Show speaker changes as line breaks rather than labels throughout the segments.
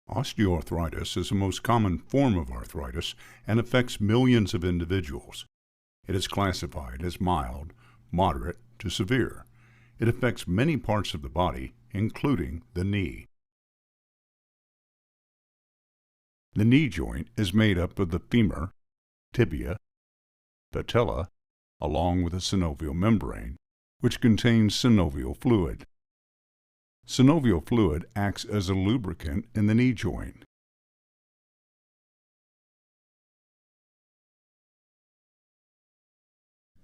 Osteoarthritis is the most common form of arthritis and affects millions of individuals. It is classified as mild, moderate to severe. It affects many parts of the body, including the knee. The knee joint is made up of the femur, tibia, patella, along with the synovial membrane, which contains synovial fluid. Synovial fluid acts as a lubricant in the knee joint.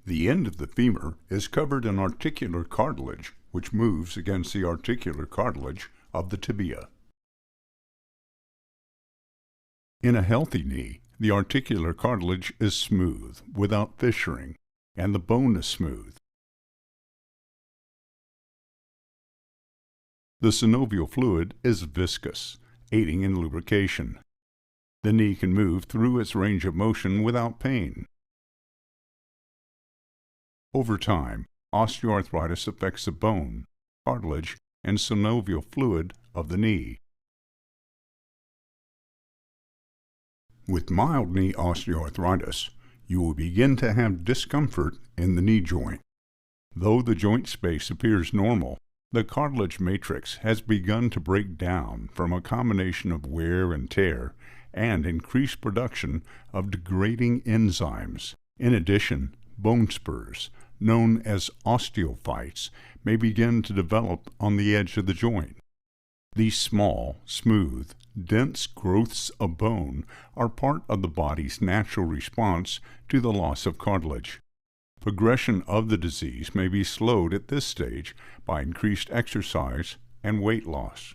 The end of the femur is covered in articular cartilage, which moves against the articular cartilage of the tibia. In a healthy knee, the articular cartilage is smooth, without fissuring, and the bone is smooth. The synovial fluid is viscous, aiding in lubrication. The knee can move through its range of motion without pain. Over time, osteoarthritis affects the bone, cartilage, and synovial fluid of the knee. With mild knee osteoarthritis, you will begin to have discomfort in the knee joint. Though the joint space appears normal, the cartilage matrix has begun to break down from a combination of wear and tear and increased production of degrading enzymes. In addition, bone spurs, known as osteophytes, may begin to develop on the edge of the joint. These small, smooth, dense growths of bone are part of the body's natural response to the loss of cartilage. Progression of the disease may be slowed at this stage by increased exercise and weight loss.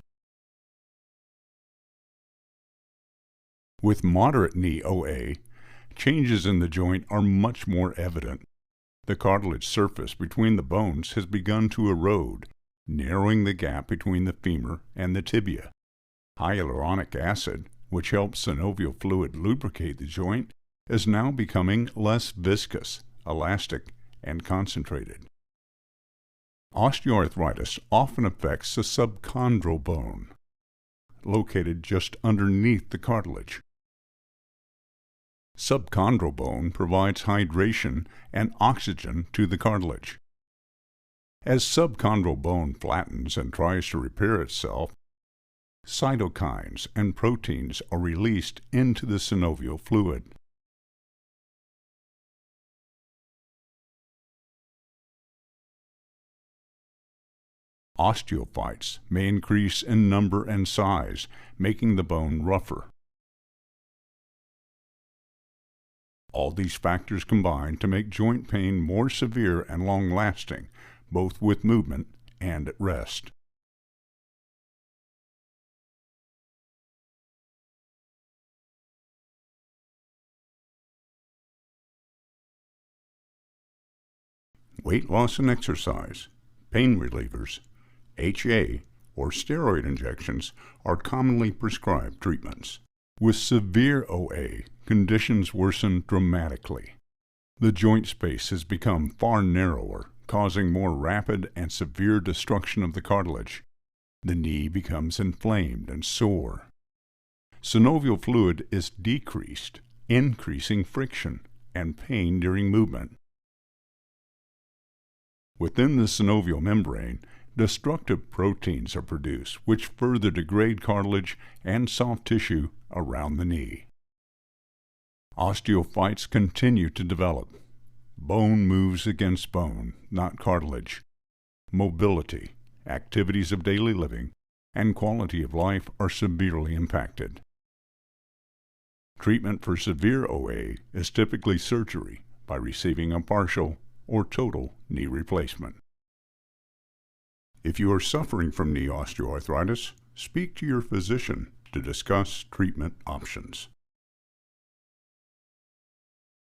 With moderate knee OA, changes in the joint are much more evident. The cartilage surface between the bones has begun to erode, narrowing the gap between the femur and the tibia. Hyaluronic acid, which helps synovial fluid lubricate the joint, is now becoming less viscous, elastic, and concentrated. Osteoarthritis often affects the subchondral bone, located just underneath the cartilage. Subchondral bone provides hydration and oxygen to the cartilage. As subchondral bone flattens and tries to repair itself, cytokines and proteins are released into the synovial fluid. Osteophytes may increase in number and size, making the bone rougher. All these factors combine to make joint pain more severe and long-lasting, both with movement and at rest. Weight loss and exercise, pain relievers, HA, or steroid injections are commonly prescribed treatments. With severe OA, conditions worsen dramatically. The joint space has become far narrower, causing more rapid and severe destruction of the cartilage. The knee becomes inflamed and sore. Synovial fluid is decreased, increasing friction and pain during movement. Within the synovial membrane, destructive proteins are produced which further degrade cartilage and soft tissue around the knee. Osteophytes continue to develop. Bone moves against bone, not cartilage. Mobility, activities of daily living, and quality of life are severely impacted. Treatment for severe OA is typically surgery by receiving a partial or total knee replacement. If you are suffering from knee osteoarthritis, speak to your physician to discuss treatment options.